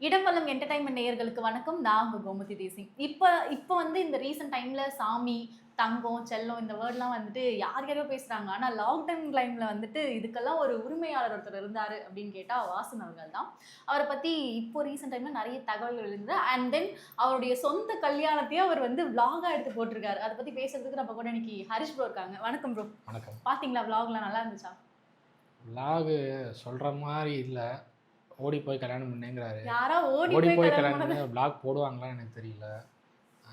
இடம்பலம் entertainment நேயர்களுக்கு வணக்கம். நான் உங்க கோமதி தேசிங். இப்ப வந்து இந்த ரீசென்ட் டைம்ல சாமி, தங்கம், செல்லம் இந்த வேர்ட்லாம் வந்துட்டு யார் யாரோ பேசுறாங்க. ஆனா லாக்டவுன் டைம்ல வந்துட்டு இதுக்கெல்லாம் ஒரு உரிமையாளர் ஒருத்தர் இருந்தாரு அப்படின்னு கேட்டா வாசன் அவர்கள் தான். அவர பத்தி இப்போ ரீசென்ட் டைம்ல நெறைய தகவல்கள் இருந்தது. அண்ட் தென் அவருடைய சொந்த கல்யாணத்தையே அவர் வந்து விளாகா எடுத்து போட்டிருக்காரு. அத பத்தி பேசுறதுக்கு நம்ம கூட இன்னைக்கு ஹரிஷ் ப்ரோ இருக்காங்க. வணக்கம் ப்ரோ. வணக்கம். பாத்தீங்களா விளாக்லாம் நல்லா இருந்துச்சா? விலாகு சொல்ற மாரி இல்ல. ஓடி போய் கல்யாணம் பண்ணேங்கிறாரு. யாரோ ஓடி ஓடி போய் போய் கல்யாணம் கல்யாணம் பண்ணது. பண்ணி விலாக் போடுவாங்களான்னு எனக்கு தெரியல. ஆ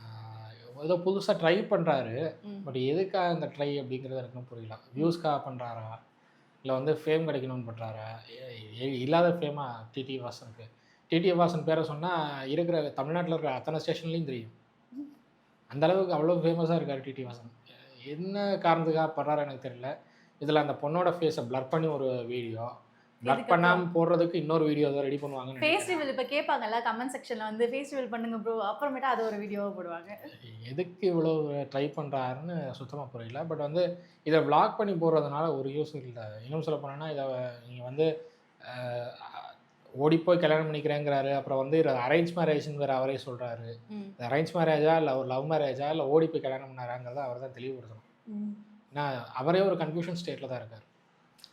ஏதோ புதுசா ட்ரை பண்றாரு. ம். பட் எதுக்காக இந்த ட்ரை அப்படிங்கிறது எனக்கும் புரியல. வியூஸ்க்காக பண்றாரா? இல்ல வந்து ஃபேம் கிடைக்கணும்னு பண்றாரா? இல்லாத ஃபேமா டிடி வாசனுக்கு. டிடி வாசன் பேர சொன்னா இருக்கிற தமிழ்நாட்டுல இருக்கிற அத்தனை ஸ்டேஷன்லயும் தெரியும். அந்த அளவுக்கு அவ்வளோ ஃபேமஸா இருக்காரு டிடி வாசன். என்ன காரணத்துக்காக பண்றாரு எனக்கு தெரியல. இதுல அந்த பொண்ணோட ஃபேஸ பிளர் பண்ணி ஒரு வீடியோ. பிளர் இதுக்கப்புறம் பண்ணாம போடுறதுக்கு இன்னொரு வீடியோ ஏதோ ரெடி பண்ணுவாங்கன்னு ஃபேஸ் நினைக்கிறேன். ரிவீல் இப்ப கேட்பாங்கல்ல கமெண்ட் செக்ஷன்ல வந்து ஃபேஸ் ரிவீல் பண்ணுங்க ப்ரோ. அப்புறமேட்டா அது ஒரு வீடியோவா போடுவாங்க. எதுக்கு இவ்வளோ ட்ரை பண்றாருன்னு சுத்தமா புரியல. பட் வந்து இத வ்ளாக் பண்ணி போடுறதுனால ஒரு யூஸ் இல்ல. இன்னும் சொல்ல போனோம்னா இத நீங்க வந்து அ ஓடி போய் கல்யாணம் பண்ணிக்கிறேங்கிறாரு. அப்புறம் வந்து இது அரேஞ்ச் மேரேஜ்ன்னு வேற அவரே சொல்றாரு. ம். இது அரேஞ்ச் மேரேஜா இல்ல ஒரு லவ் மேரேஜா இல்ல ஓடி போய் கல்யாணம் பண்ணாராங்கிறத அவர் தான் தெளிவுபடுத்தணும். ம். ஏன்னா அவரே ஒரு கன்ஃப்யூஷன் ஸ்டேட்ல தான் இருக்காரு.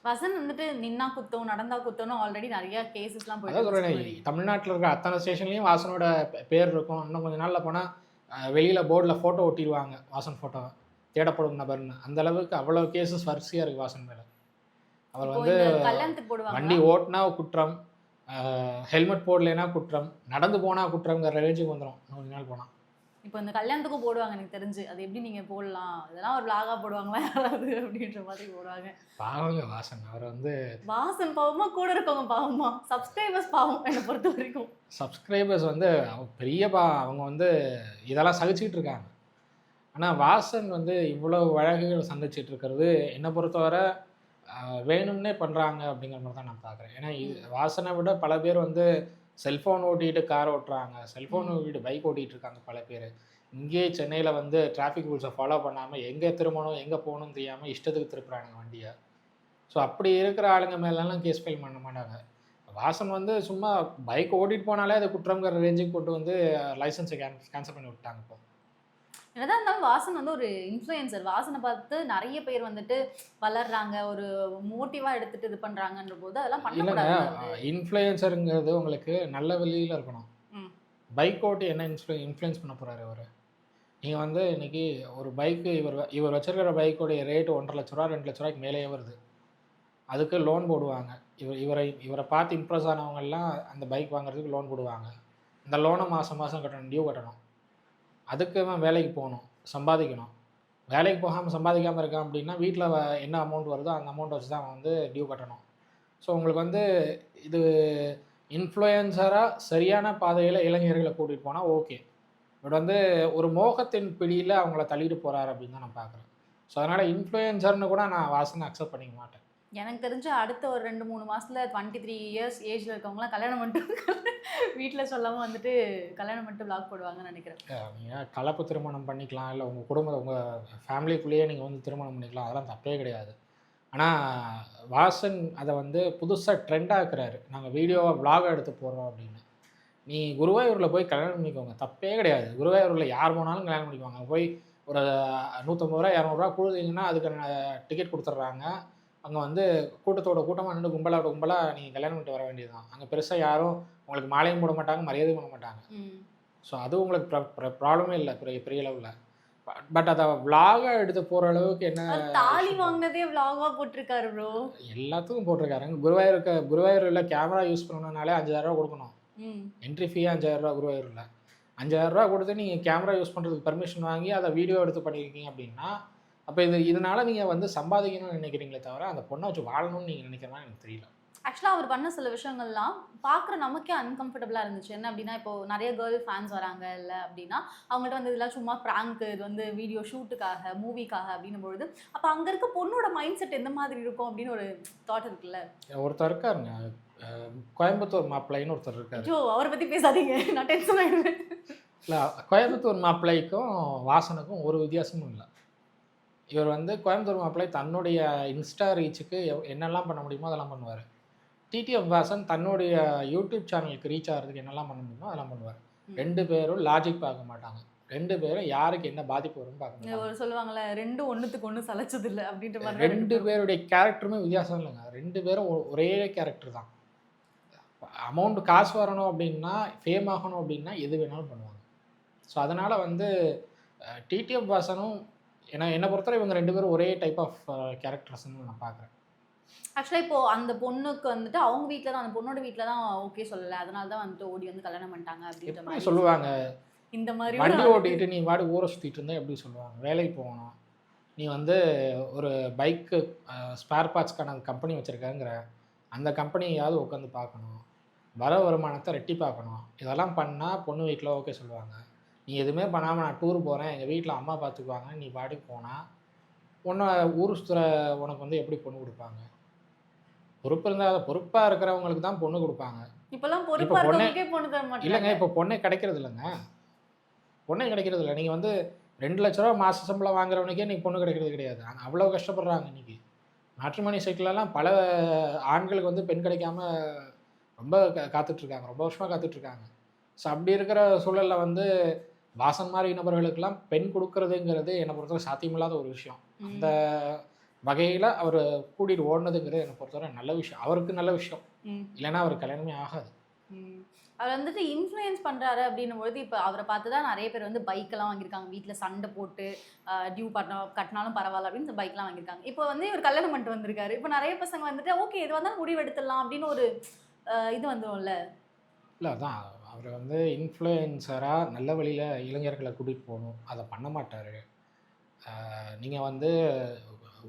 வசன் வந்துட்டு நின்னா குத்தம், நடந்தா குத்தம்னு ஆல்ரெடி நெறைய கேஸஸ்லாம் போயிட்டு அதான் இருந்துச்சு சொல்றேனே, முன்னாடி. தமிழ்நாட்டுல இருக்கிற அத்தனை ஸ்டேஷன்லயும் வாசனோட பேர் இருக்கும். இன்னும் கொஞ்ச நாள்ல போனா வெளியில போர்டுல ஃபோட்டோ ஒட்டிருவாங்க. வாசன் ஃபோட்டோவ. தேடப்படும் நபர்ன்னு. அந்த அளவுக்கு அவ்வளோ கேஸஸ் வரிசையா இருக்கு வாசன் மேல. அவர் இப்போ வந்து இந்த கல்யாணத்துக்கு போடுவாங்களா? வண்டி ஓட்டுனா குற்றம், அ ஹெல்மெட் போடலைன்னா குற்றம், நடந்து போனா குற்றம்ங்கிற ரேஞ்சுக்கு வந்துரும். இன்னும் கொஞ்ச நாள் போனா. இப்போ இந்த கல்யாணத்துக்கும் போடுவாங்க எனக்கு தெரிஞ்சு. அது எப்படி நீங்க போடலாம்? இதெல்லாம் ஒரு விளாகா போடுவாங்களா யாராவது அப்படின்ற மாதிரி போடுவாங்க. பாவங்க வாசன். அவர் வந்து வாசன் பாவமா, கூட இருக்கவங்க பாவமா? சப்ஸ்கிரைபர்ஸ் பாவம் என்ன பொறுத்தவரைக்கும். சப்ஸ்கிரைபர்ஸ் வந்து அவங்க பெரிய அவங்க வந்து இதெல்லாம் சகிச்சுக்கிட்டு இருக்காங்க. ஆனா வாசன் வந்து இவ்வளவு வழக்குகள் சந்திச்சுட்டு இருக்கிறது என்ன பொறுத்தவரை வேணும்னே பண்ணுறாங்க அப்படிங்கிற மாதிரி தான் நான் பார்க்குறேன். ஏன்னா வாசனை விட பல பேர் வந்து செல்ஃபோன் ஓட்டிட்டு கார் ஓட்டுறாங்க. செல்ஃபோன் ம். ஓட்டிட்டு பைக் ஓட்டிகிட்டு இருக்காங்க பல பேர். இங்கேயே சென்னையில் வந்து டிராஃபிக் ரூல்ஸை ஃபாலோ பண்ணாமல் எங்கே திரும்பணும் எங்கே போகணும்னு தெரியாமல் இஷ்டத்துக்கு திருப்புறானுங்க வண்டியை. ஸோ அப்படி இருக்கிற ஆளுங்க மேலெல்லாம் கேஸ் ஃபைல் பண்ண மாட்டாங்க. வாசன் வந்து சும்மா பைக் ஓட்டிகிட்டு போனாலே அது குற்றங்கிற ரேஞ்சுக்கு கொண்டு வந்து லைசன்ஸை கேன்சல் பண்ணி விட்டாங்க இப்போ. என்னதான் இருந்தாலும் வாசன் வந்து ஒரு இன்ஃப்ளூயன்சர். வாசனை பார்த்து நெறைய பேர் வந்துட்டு வளர்றாங்க. ஒரு மோட்டிவா எடுத்துட்டு இது பண்றாங்கன்ற போது அதெல்லாம் இல்லைங்க, பண்ணக்கூடாதுல்ல அது. இன்ஃப்ளூயன்சருங்கிறது உங்களுக்கு நல்ல வழியில் இருக்கணும். ம். பைக் ஓட்டி என்ன இன்ஃப்ளூயன்ஸ் பண்ண போறாரு அவரு? நீங்க வந்து இன்னைக்கு ஒரு பைக்கு இவர் வச்சிருக்கிற பைக்கோடைய ரேட் ரூ. 1,50,000 2,00,000 மேலேயே வருது. அதுக்கு லோன் போடுவாங்க. இவரை பார்த்து இம்ப்ரெஸ் ஆனவங்கலாம் அந்த பைக் வாங்குறதுக்கு லோன் போடுவாங்க. அந்த லோனை மாசம் மாசம் கட்டணும், டியூ கட்டணும். அதுக்கு அவன் வேலைக்கு போகணும், சம்பாதிக்கணும். வேலைக்கு போகாம சம்பாதிக்காம இருக்கான் அப்படின்னா, வீட்ல என்ன அமௌண்ட் வருதோ அந்த அமௌண்ட்ட வச்சு தான் அவன் வந்து டியூ கட்டணும். ஸோ உங்களுக்கு வந்து இது இன்ஃப்ளூயன்சரா சரியான பாதையில இளைஞர்கள கூட்டிட்டு போனா ஓகே. பட் வந்து ஒரு மோகத்தின் பிடியில அவங்கள தள்ளிட்டு போறாரு அப்படின்னு தான் நான் பார்க்குறேன். ஸோ அதனால இன்ஃப்ளூயன்சர்ன்னு கூட நான் வாசன அக்செப்ட் பண்ணிக்க மாட்டேன். எனக்கு தெரிஞ்சு அடுத்த ஒரு 2, 3 மாசத்துல 23 இயர்ஸ் ஏஜ்ல இருக்கவங்கலாம் கல்யாணம் பண்ணிட்டு வீட்ல சொல்லாம வந்துட்டு கல்யாணம் பண்ணிட்டு விளாக் போடுவாங்கன்னு நெனைக்கிறேன். நீங்க கலப்பு திருமணம் பண்ணிக்கலாம். இல்ல உங்க ஃபேமிலிக்குள்ளேயே நீங்க வந்து திருமணம் பண்ணிக்கலாம். அதெல்லாம் தப்பே கிடையாது. ஆனா வாசன் அத வந்து புதுசா ட்ரெண்ட் ஆக்குறாரு. நாங்க வீடியோவா விளாகா எடுத்து போடுறோம் அப்படின்னு. நீ குருவாயூர்ல போய் கல்யாணம் பண்ணிக்கோங்க. தப்பே கிடையாது. குருவாயூர்ல யார் போனாலும் கல்யாணம் பண்ணிக்குவாங்க. அங்க போய் ஒரு ரூ. 150 ரூ. 200 குடுத்தீங்கன்னா, அதுக்கான டிக்கெட் குடுத்துடுறாங்க. அங்க வந்து கூட்டத்தோட கூட்டமா நின்னு கும்பலோட கும்பலா நீங்க கல்யாணம் பண்ணிட்டு வர வேண்டியது தான். அங்க பெருசா யாரும் உங்களுக்கு மாலையும் போட மாட்டாங்க, மரியாதையும் பண்ண மாட்டாங்க. ம். ஸோ அது உங்களுக்கு ப்ராப்ளமே இல்ல பெரிய பெரிய அளவுல. பட் அத விளாகா எடுத்து போற அளவுக்கு என்ன அவர் தாலி விஷயம் வாங்குனதே விளாகா போட்டிருக்காரு ப்ரோ. எல்லாத்துக்கும் போட்டிருக்காருங்க. குருவாயூர்ல கேமரா யூஸ் பண்ணணும்னாலே ரூ. 5,000 குடுக்கணும். ம். என்ட்ரி ஃபீயே ரூ. 5,000 குருவாயூர்ல. ரூ. 5,000 குடுத்து நீங்க கேமரா யூஸ் பண்றதுக்கு பெர்மிஷன் வாங்கி அத வீடியோ எடுத்து பண்ணியிருக்கீங்க அப்படின்னா, அப்ப இதனால நீங்க வந்து சம்பாதிக்கணும்னு நினைக்கிறீங்களே தவிர, அந்த பொண்ண வச்சு வாழணும்னு நீங்க நினைக்கிறதா எனக்கு தெரியல. ஆக்சுவலா அவர் பண்ண சில விஷயங்கள்லாம் பார்க்குற நமக்கே அன்கம்ஃபர்டபுளா இருந்துச்சு. என்ன அப்டின்னா, இப்போ நெறைய கேர்ள் ஃபேன்ஸ் வராங்க இல்ல அப்டின்னா, அவங்கள்ட்ட வந்து இதெல்லாம் சும்மா பிராங்க், இது வந்து வீடியோ ஷூட்டுக்காக, மூவிக்காக அப்டின்னும் பொழுது, அப்ப அங்க இருக்க பொண்ணோட மைண்ட் செட் எந்த மாதிரி இருக்கும் அப்டின்னு ஒரு தாட் இருக்குல்ல. ஒருத்தர் இருக்காருங்க. அ கோயம்புத்தூர் மாப்பிள்ளைன்னு ஒருத்தர் இருக்காரு. ஐயோ! அவர பத்தி பேசாதீங்க. நான் டென்ஷன் ஆயிடுவேன். இல்ல கோயம்புத்தூர் மாப்பிள்ளைக்கும் வாசனுக்கும் ஒரு வித்தியாசமும் இல்ல. இவர் வந்து கோயம்புத்தூர் மாப்பிள்ளை தன்னுடைய இன்ஸ்டா ரீச்சுக்கு என்னெல்லாம் பண்ண முடியுமோ அதெல்லாம் பண்ணுவாரு. டிடிஎஃப் வாசன் தன்னுடைய யூடியூப் சேனலுக்கு ரீச் ஆகிறதுக்கு என்னெல்லாம் பண்ண முடியுமோ அதெல்லாம் பண்ணுவார். ம். 2 பேரும் லாஜிக் பார்க்க மாட்டாங்க. 2 பேரும் யாருக்கு என்ன பாதிப்பு வரும்னு பார்க்க இது மாட்டாங்க. ஒரு சொல்லுவாங்கல்ல, 2 ஒண்ணுத்துக்கு ஒண்ணு சலைச்சது இல்ல அப்படின்ற மாதிரி தான் 2 பேரும். பேருடைய கேரக்டருமே வித்தியாசம் இல்லைங்க. 2 பேரும் ஒரே கேரக்டர் தான். அமௌண்ட் காசு வரணும் அப்படின்னா, ஃபேம் ஆகணும் அப்படின்னா எது வேணாலும் பண்ணுவாங்க. ஸோ அதனால் வந்து டிடிஎஃப் வாசனும் என்னை பொறுத்தவரை இவங்க 2 பேரும் ஒரே டைப் ஆஃப் கேரக்டர்ஸ்ன்னு நான் பார்க்குறேன். ஆக்சுவலா இப்போ அந்த பொண்ணுக்கு வந்துட்டு அவங்க வீட்ல தான், அந்த பொண்ணோட வீட்ல தான் ஓகே சொல்லல. அதனால தான் வந்துட்டு ஓடி வந்து கல்யாணம் பண்ணிட்டாங்க அப்படின்ற எப்படி மாதிரி சொல்லுவாங்க? இந்த மாதிரி வண்டி ஓட்டிக்கிட்டு நீ பாட்டு ஊரை சுற்றிட்டு இருந்தா எப்படி சொல்லுவாங்க? வேலைக்கு போகணும். நீ வந்து ஒரு பைக்கு ஸ்பேர் பார்ட்ஸ்க்கான கம்பெனி வச்சுருக்கங்கிற, அந்த கம்பெனியாவது உட்காந்து பார்க்கணும். வர வருமானத்தை ரெட்டிப்பாக்கணும். இதெல்லாம் பண்ணால் பொண்ணு வீட்டில் ஓகே சொல்லுவாங்க. நீ எதுவுமே பண்ணாமல் நான் டூர் போகிறேன், எங்கள் வீட்டில் அம்மா பார்த்துக்குவாங்க, நீ பாட்டுக்கு போனால் உன்னை ஊர் சுற்றுற உனக்கு வந்து எப்படி பொண்ணு கொடுப்பாங்க? பொறுப்பு இருந்தால் பொறுப்பாக இருக்கிறவங்களுக்கு தான் பொண்ணு கொடுப்பாங்க. இப்பெல்லாம் பொறுப்பா இப்போ பொண்ணே இருக்கவங்களுக்கே பொண்ணு தர இல்லைங்க. மாட்டாங்க. இப்போ பொண்ணே கிடைக்கிறது இல்லைங்க. பொண்ணே கிடைக்கிறது இல்லை. நீங்கள் வந்து ₹2,00,000 மாத சம்பளம் வாங்குறவனுக்கே இன்னைக்கு பொண்ணு கிடைக்கிறது கிடையாது. அவ்வளோ கஷ்டப்படுறாங்க இன்னைக்கு. மேட்ரிமோனி சைட்லலாம் பல ஆண்களுக்கு வந்து பெண் கிடைக்காம ரொம்ப காத்துட்ருக்காங்க. ரொம்ப வருஷமாக காத்துட்ருக்காங்க. ஸோ அப்படி இருக்கிற சூழலில் வந்து வாசன் மாதிரி நபர்களுக்கெல்லாம் பெண் கொடுக்கறதுங்கிறது என்னை பொறுத்தவரை சாத்தியமில்லாத ஒரு விஷயம். அந்த வகையில் அவர் கூட்டிகிட்டு ஓடினதுங்கிறது என்னை பொறுத்தவரை நல்ல விஷயம். அவருக்கு நல்ல விஷயம். இல்லைன்னா அவருக்கு கல்யாணமே ஆகாது. அவர் வந்துட்டு இன்ஃப்ளூயன்ஸ் பண்ணுறாரு அப்படின்னும்போது இப்போ அவரை பார்த்து தான் நிறைய பேர் வந்து பைக்கெல்லாம் வாங்கியிருக்காங்க. வீட்டில் சண்டை போட்டு டியூ கட்டினாலும் பரவாயில்ல அப்படின்னு இந்த பைக்லாம் வாங்கியிருக்காங்க. இப்போ வந்து இவர் கல்யாணம் பண்ணிட்டு வந்திருக்காரு. இப்போ நிறைய பசங்க வந்துட்டு ஓகே இது வந்தாலும் முடிவு எடுத்துடலாம் அப்படின்னு ஒரு இது வந்துடும்ல. இல்லை அதான் அவர் வந்து இன்ஃப்ளூயன்சராக நல்ல வழியில் இளைஞர்களை கூட்டிகிட்டு போகணும். அதை பண்ண மாட்டார். நீங்கள் வந்து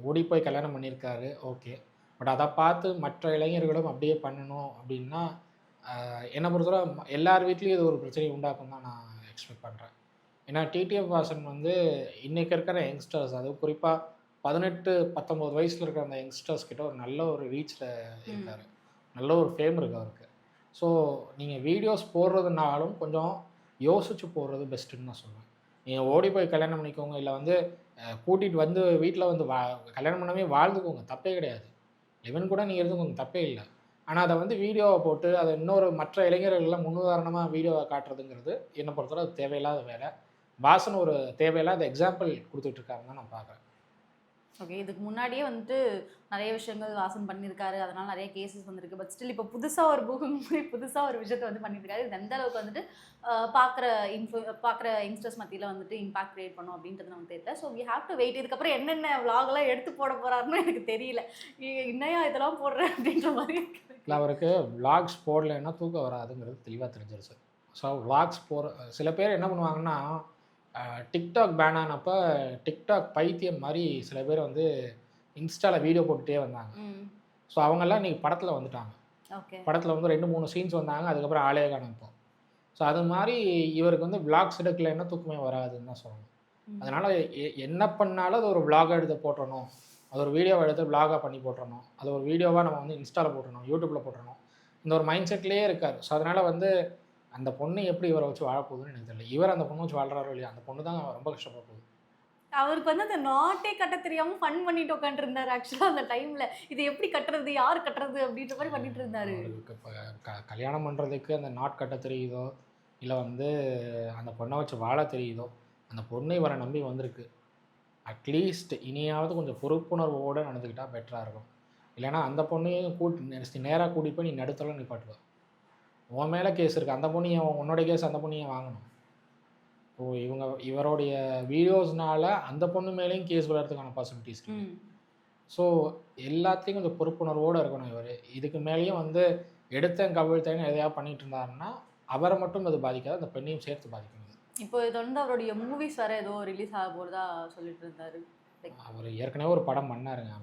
ஓடி போய் கல்யாணம் பண்ணியிருக்காரு ஓகே. பட் அதை பார்த்து மற்ற இளைஞர்களும் அப்படியே பண்ணணும் அப்படின்னா என்னை பொறுத்தவரை எல்லார் வீட்லேயும் இது ஒரு பிரச்சனையை உண்டாக்கும் தான் நான் எக்ஸ்பெக்ட் பண்ணுறேன். ஏன்னா டிடிஎஃப் வாசன் வந்து இன்றைக்கி இருக்கிற யங்ஸ்டர்ஸ், அது குறிப்பாக 18-19 வயசில் இருக்கிற அந்த யங்ஸ்டர்ஸ் கிட்ட ஒரு நல்ல ஒரு ரீச்சில் இருக்கார். நல்ல ஒரு ஃபேம் இருக்குது அவருக்கு. ஸோ நீங்கள் வீடியோஸ் போடுறதுனாலும் கொஞ்சம் யோசித்து போடுறது பெஸ்ட்டுன்னு நான் சொல்லுவேன். நீங்கள் ஓடி போய் கல்யாணம் பண்ணிக்கோங்க, இல்லை வந்து கூட்டிகிட்டு வந்து வீட்டில் வந்து கல்யாணம் பண்ணவே வாழ்ந்துக்கோங்க, தப்பே கிடையாது. லிவன் கூட நீங்கள் இருந்துக்கோங்க, தப்பே இல்லை. ஆனால் அதை வந்து வீடியோவை போட்டு அதை இன்னொரு மற்ற இளைஞர்கள்லாம் முன்னுதாரணமாக வீடியோவை காட்டுறதுங்கிறது என்னை பொறுத்தவரை அது தேவையில்லாத வேலை. வாசன் ஒரு தேவையில்லாத எக்ஸாம்பிள் கொடுத்துட்ருக்காருன்னு தான் நான் பார்க்குறேன். ஓகே, இதுக்கு முன்னாடியே வந்துட்டு நிறைய விஷயங்கள் வாசன் பண்ணியிருக்காரு. அதனால் நிறைய கேசஸ் வந்திருக்கு. பட் ஸ்டில் இப்போ புதுசாக ஒரு பூகம் புதுசாக ஒரு விஷயத்தை வந்து பண்ணியிருக்காரு. இது எந்த அளவுக்கு வந்துட்டு பார்க்குற யங்ஸ்டர்ஸ் மத்தியில் வந்துட்டு இம்பாக்ட் க்ரியேட் பண்ணும் அப்படின்றது நமக்கு தெரியல. So we have to wait. இதுக்கப்புறம் என்னென்ன விலாகெல்லாம் எடுத்து போட போகிறாருன்னு எனக்கு தெரியல. இன்னையா இதெல்லாம் போடுறேன் அப்படின்ற மாதிரி இல்லை, அவருக்கு விலாக்ஸ் போடலைன்னா தூக்கம் வராதுங்கிறது தெளிவாக தெரிஞ்சிருச்சு. ஸோ விலாக்ஸ் சில பேர் என்ன பண்ணுவாங்கன்னா, டிக்டாக் பேன் ஆனப்போ டிக்டாக் பைத்தியம் மாதிரி சில பேர் வந்து இன்ஸ்டாவில் வீடியோ போட்டுகிட்டே வந்தாங்க. ஸோ அவங்கெல்லாம் இன்றைக்கி படத்தில் வந்துட்டாங்க. ஓகே, படத்தில் வந்து 2-3 சீன்ஸ் வந்தாங்க. அதுக்கப்புறம் ஆளே காணோம் இப்போ. ஸோ அது மாதிரி இவருக்கு வந்து விலாக்ஸ் எடுக்கலைன்னா தூக்கமே வராதுன்னு தான் சொல்லணும். அதனால் என்ன பண்ணாலும் அது ஒரு விலாகாக எடுத்து போட்டுறணும், அது ஒரு வீடியோவை எடுத்து விலாகாக பண்ணி போட்டுறணும், அது ஒரு வீடியோவாக நம்ம வந்து இன்ஸ்டாவில் போட்டுறணும், யூடியூப்பில் போட்டுறணும், இந்த ஒரு மைண்ட் செட்லேயே இருக்கார். ஸோ அதனால் வந்து அந்த பொண்ணு எப்படி இவரை வச்சு வாழப்போகுதுன்னு எனக்கு தெரியல. இவர் அந்த பொண்ணு வச்சு வாழ்றாரோ இல்லையா, அந்த பொண்ணு தான் ரொம்ப கஷ்டப்பட போகுது. அவருக்கு வந்து அந்த நாட்டே கட்ட தெரியாமல் ஃபன் பண்ணிட்டு உட்காந்துருந்தாரு. ஆக்சுவலாக அந்த டைமில் இது எப்படி கட்டுறது, யார் கட்டுறது அப்படின்ற மாதிரி பண்ணிட்டு இருந்தாரு. இப்போ கல்யாணம் பண்ணுறதுக்கு அந்த நாட் கட்ட தெரியுதோ, இல்லை வந்து அந்த பொண்ணை வச்சு வாழ தெரியுதோ, அந்த பொண்ணு இவரை நம்பி வந்திருக்கு. அட்லீஸ்ட் இனியாவது கொஞ்சம் பொறுப்புணர்வோடு நடந்துக்கிட்டால் பெட்டராக இருக்கும். இல்லைனா அந்த பொண்ணையும் நேராக கூட்டிகிட்டு போய் நீ நடுத்தலாம் நிப்பாட்டுவ. உன் மேலே கேஸ் இருக்குது, அந்த பொண்ணு ஏன் உன்னோட கேஸ் அந்த பொண்ணு ஏன் வாங்கணும்? இவருடைய வீடியோஸ்னால அந்த பொண்ணு மேலேயும் கேஸ் விளையாடுறதுக்கான பாசிபிலிட்டிஸ் இருக்குது. ஸோ எல்லாத்தையும் கொஞ்சம் பொறுப்புணர்வோடு இருக்கணும் இவர். இதுக்கு மேலேயும் வந்து எடுத்தேன் கவிழ்த்தேன்னு எதையாவது பண்ணிட்டு இருந்தாருன்னா அவரை மட்டும் அது பாதிக்காது, அந்த பெண்ணையும் சேர்த்து பாதிக்கும். இப்போ இது வந்து அவருடைய மூவிஸ் வேறு ஏதோ ரிலீஸ் ஆக போகிறதா சொல்லிட்டு இருந்தாரு. அவர் ஏற்கனவே ஒரு படம் பண்ணாருங்க,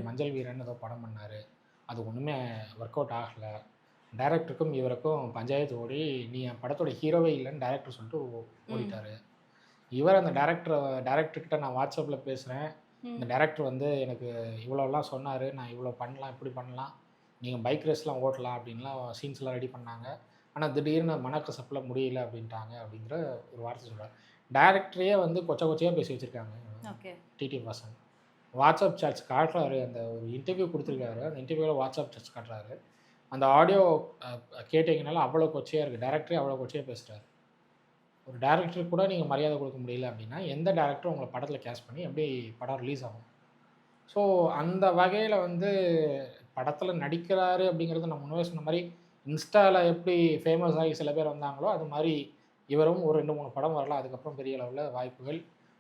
மஞ்சள் வீரன் ஏதோ படம் பண்ணார். அது ஒன்றுமே ஒர்க் அவுட் ஆகலை. டைரக்டருக்கும் இவருக்கும் பஞ்சாயத்து ஓடி நீ என் படத்தோட ஹீரோவே இல்லைன்னு டைரக்டர் சொல்லிட்டு ஓடிட்டார். இவர் அந்த டைரக்டர்கிட்ட நான் வாட்ஸ்அப்பில் பேசுகிறேன், இந்த டைரக்டர் வந்து எனக்கு இவ்வளோலாம் சொன்னார், நான் இவ்வளோ பண்ணலாம், இப்படி பண்ணலாம், நீங்கள் பைக் ரேஸ்லாம் ஓட்டலாம் அப்படின்லாம் சீன்ஸ்லாம் ரெடி பண்ணாங்க. ஆனால் திடீர்னு மனக்கசப்பில் முடியல அப்படின்ட்டாங்க அப்படிங்கிற ஒரு வார்த்தை சொல்கிறார். டைரக்டரையே வந்து கொச்சையாக பேசி வச்சுருக்காங்க ஓகே டிடிஎஃப் வாசன். வாட்ஸ்அப் சாட்ஸ் காட்டுறாரு. அந்த ஒரு இன்டர்வியூ கொடுத்துருக்காரு. அந்த இன்டர்வியூவில் வாட்ஸ்அப் சாட்ஸ் காட்டுறாரு. அந்த ஆடியோ கேட்டிங்கனால அவ்வளோ கொச்சையாக இருக்குது. டைரக்டரே அவ்வளோ கொச்சையாக பேசுகிறாரு. ஒரு டைரக்டருக்கு கூட நீங்கள் மரியாதை கொடுக்க முடியல அப்படின்னா எந்த டைரக்டரும் உங்களை படத்தில் கேஸ்ட் பண்ணி எப்படி படம் ரிலீஸ் ஆகும்? ஸோ அந்த வகையில் வந்து படத்தில் நடிக்கிறாரு அப்படிங்கிறது நான் முன்னவே சொன்ன மாதிரி இன்ஸ்டாவில் எப்படி ஃபேமஸ் ஆகி சில பேர் வந்தாங்களோ அது மாதிரி இவரும் ஒரு 2-3 படம் வரலாம். அதுக்கப்புறம் பெரிய அளவில் வாய்ப்புகள்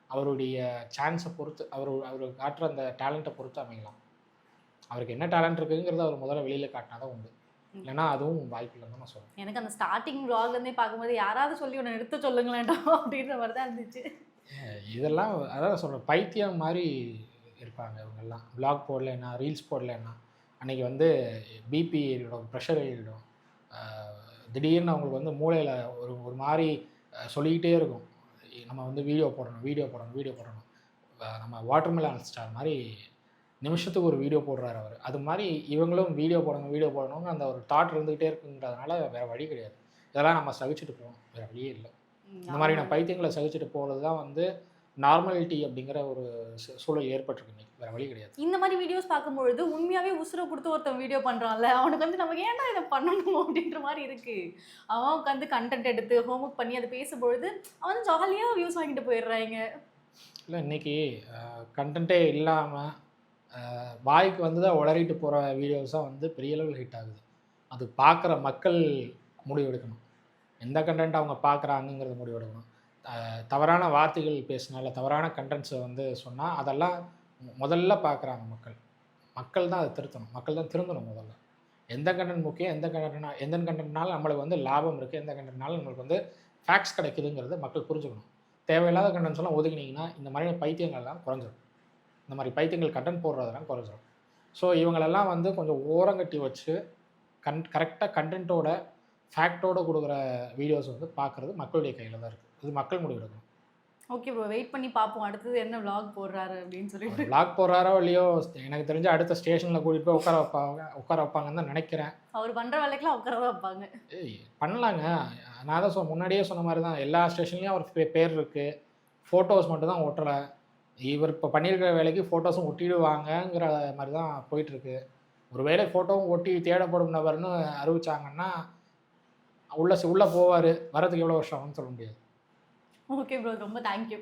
அவருடைய சான்ஸை பொறுத்து அவர் காட்டுற அந்த டேலண்ட்டை பொறுத்து அமையலாம். அவருக்கு என்ன டேலண்ட் இருக்குங்கிறத அவர் முதல்ல வெளியில் காட்டினா தான் உண்டு. இல்லைன்னா அதுவும் வாய்ப்பு இல்லைன்னு தான் நான் சொல்லுவேன். எனக்கு அந்த ஸ்டார்டிங் vlogலேருந்தே பார்க்கும்போது யாராவது சொல்லி ஒன்று நிறுத்த சொல்லுங்களேன்டா அப்படின்ற மாதிரி தான் இருந்துச்சு. இதெல்லாம் அதான் சொல்கிறேன், பைத்தியம் மாதிரி இருப்பாங்க இவங்கெல்லாம். vlog போடலைன்னா, ரீல்ஸ் போடலைன்னா அன்றைக்கி வந்து பிபி ஏறிடும், ப்ரெஷர் ஏறிடும். திடீர்னு அவங்களுக்கு வந்து மூளையில் ஒரு ஒரு மாதிரி சொல்லிக்கிட்டே இருக்கும், நம்ம வந்து வீடியோ போடணும். நம்ம வாட்டர்மெலன் ஸ்டார் மாதிரி நிமிஷத்துக்கு ஒரு வீடியோ போடுறாரு அவர். அது மாதிரி இவங்களும் வீடியோ போடணும்னு அந்த ஒரு தாட் இருந்துக்கிட்டே இருக்குங்கிறதுனால வேறு வழி கிடையாது. இதெல்லாம் நம்ம சகிச்சுட்டு போகணும், வேறு வழியே இல்லை. இந்த மாதிரியான பைத்தியங்களை சகிச்சுட்டு போகிறது தான் வந்து நார்மாலிட்டி அப்படிங்கிற ஒரு சூழல் ஏற்பட்டிருக்கு இன்னைக்கு. வேறு வழி கிடையாது. இந்த மாதிரி வீடியோஸ் பார்க்கும்பொழுது உண்மையாகவே உசுரை கொடுத்து ஒருத்தன் வீடியோ பண்ணுறான்ல, அவனுக்கு வந்து நம்ம ஏன்டா இதை பண்ணணும் அப்படின்ற மாதிரி இருக்குது. அவன் உட்காந்து கண்டென்ட் எடுத்து ஹோம்ஒர்க் பண்ணி அதை பேசும்பொழுது அவன் ஜாலியாக வியூஸ் வாங்கிட்டு போயிடுறாங்க. இல்லை இன்றைக்கி கண்டென்ட்டே இல்லாமல் வாய்க்கு வந்து தான் உளறிட்டு போகிற வீடியோஸ் தான் வந்து பெரிய அளவில் ஹிட் ஆகுது. அது பார்க்குற மக்கள் முடிவெடுக்கணும், எந்த கண்டென்ட் அவங்க பார்க்குறாங்கங்கிறத முடிவெடுக்கணும். தவறான வார்த்தைகள் பேசினா இல்லை தவறான கண்டென்ட்ஸை வந்து சொன்னால் அதெல்லாம் முதல்ல பார்க்குறாங்க மக்கள் தான் அதை திருத்தணும், மக்கள் தான் திருந்தணும். முதல்ல எந்த கண்டென்ட் முக்கியம், எந்த கண்டென்ட்னால நம்மளுக்கு வந்து லாபம் இருக்குது, எந்த கண்டென்ட்னால நம்மளுக்கு வந்து ஃபேக்ட்ஸ் கிடைக்குதுங்கிறத மக்கள் புரிஞ்சுக்கணும். தேவையில்லாத கண்டென்ட்ஸ் எல்லாம் ஒதுக்கினீங்கன்னா இந்த மாதிரியான பைத்தியங்கள்லாம் குறைஞ்சிடும். இந்த மாதிரி பைத்தியங்கள் கண்டென்ட் போடுறதெல்லாம் குறைஞ்சிடும். ஸோ இவங்களெல்லாம் வந்து கொஞ்சம் ஓரங்கட்டி வச்சு கரெக்டாக கண்டென்ட்டோட ஃபேக்டோடு கொடுக்குற வீடியோஸ் வந்து பார்க்குறது மக்களுடைய கையில் தான் இருக்குது. இது மக்கள் முடிவெடுக்கணும். ஓகே ப்ரோ, வெயிட் பண்ணி பார்ப்போம் அடுத்தது என்ன vlog போடுறாரு அப்படின்னு சொல்லிட்டு. vlog போடுறாரோ இல்லையோ, எனக்கு தெரிஞ்ச அடுத்த ஸ்டேஷனில் கூட்டிகிட்டு போய் உட்கார வைப்பாங்கன்னு தான் நினைக்கிறேன். அவர் பண்ணுற வேலைக்கெல்லாம் உட்கார தான் வைப்பாங்க. பண்ணலாங்க. நான் தான் முன்னாடியே சொன்ன மாதிரி தான் எல்லா ஸ்டேஷன்லேயும் அவர் பேர் இருக்குது, ஃபோட்டோஸ் மட்டும் தான் ஒட்டலை. இவர் இப்போ பண்ணியிருக்கிற வேலைக்கு ஃபோட்டோஸும் ஒட்டிடுவாங்கங்கிற மாதிரி தான் போயிட்டுருக்கு. ஒரு வேளை ஃபோட்டோவும் ஒட்டி தேடப்படும் நபர்னு அறிவிச்சாங்கன்னா உள்ளே போவார். வரதுக்கு எவ்வளோ வருஷம் ஆகும்னு சொல்ல முடியாது. ஓகே ப்ரோ, ரொம்ப தேங்க்யூ.